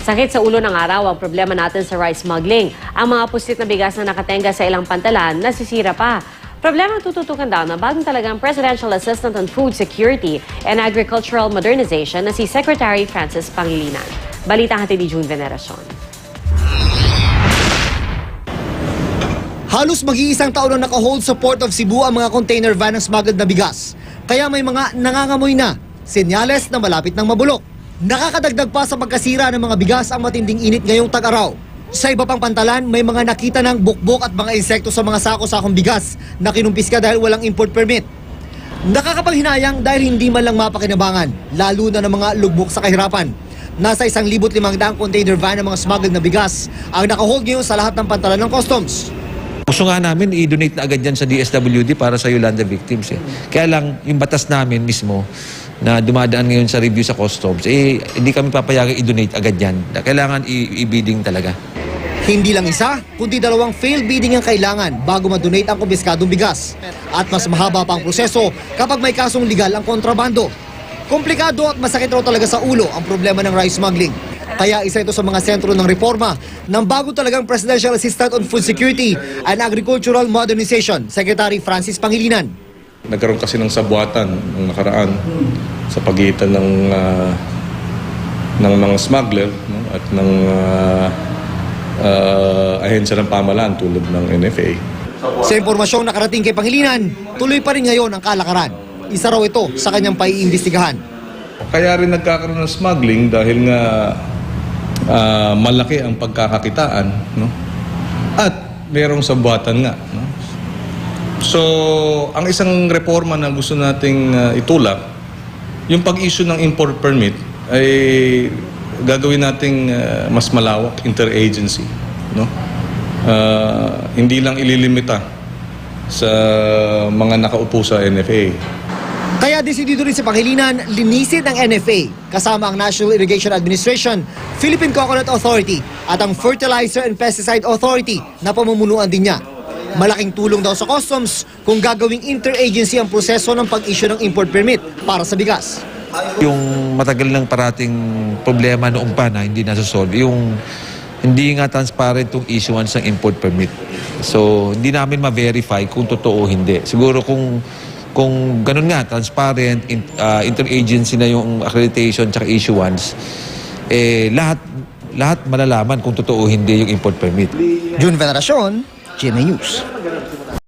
Sakit sa ulo ng araw ang problema natin sa rice smuggling. Ang mga pusit na bigas na nakatenga sa ilang pantalan, nasisira pa. Problema tututukan daw na bagong talagang Presidential Assistant on Food Security and Agricultural Modernization na si Secretary Francis Pangilinan. Balita hatid ni June Veneracion. Halos mag-iisang taon na naka-hold sa Port of Cebu ang mga container van ng smuggled na bigas. Kaya may mga nangangamoy na, senyales na malapit ng mabulok. Nakakadagdag pa sa pagkasira ng mga bigas ang matinding init ngayong tag-araw. Sa iba pang pantalan, may mga nakita ng bukbok at mga insekto sa mga sako-sakong bigas na kinumpiska dahil walang import permit. Nakakapanghinayang dahil hindi man lang mapakinabangan, lalo na ng mga lugbok sa kahirapan. Nasa 1,500 container van ng mga smuggled na bigas ang nakahold ngayon sa lahat ng pantalan ng customs. Gusto nga namin i-donate na agad yan sa DSWD para sa Yolanda victims. Kaya lang, yung batas namin mismo na dumadaan ngayon sa review sa customs, hindi kami papayagan i-donate agad yan. Kailangan i-bidding talaga. Hindi lang isa, kundi dalawang failed bidding ang kailangan bago ma-donate ang kumpiskadong bigas. At mas mahaba pa ang proseso kapag may kasong legal ang kontrabando. Komplikado at masakit raw talaga sa ulo ang problema ng rice smuggling. Kaya isa ito sa mga sentro ng reforma ng bago talagang Presidential Assistant on Food Security and Agricultural Modernization, Secretary Francis Pangilinan. Nagkaroon kasi ng sabuatan ng nakaraan sa pagitan ng mga smuggler, no, at ng ahensya ng pamahalaan tulad ng NFA. Sa impormasyong nakarating kay Pangilinan, tuloy pa rin ngayon ang kalakaran. Isa raw ito sa kanyang paiimbestigahan. Kaya rin nagkakaroon ng smuggling dahil nga malaki ang pagkakakitaan, no? At mayroong sabuatan nga, no? So, ang isang reforma na gusto nating itulak, yung pag-issue ng import permit ay gagawin nating mas malawak, interagency, no? Hindi lang ililimita sa mga nakaupo sa NFA. Kaya desidido rin si Pangilinan linisin ng NFA kasama ang National Irrigation Administration, Philippine Coconut Authority at ang Fertilizer and Pesticide Authority na pamumunuan din niya. Malaking tulong daw sa customs kung gagawing interagency ang proseso ng pag-issue ng import permit para sa bigas. Yung matagal ng parating problema noong pa na hindi nasa-solve, yung hindi nga transparent yung issuance ng import permit. So, hindi namin ma-verify kung totoo o hindi. Siguro kung ganun nga, transparent, interagency na yung accreditation at issuance, lahat malalaman kung totoo o hindi yung import permit. June Veneracion, GMA News.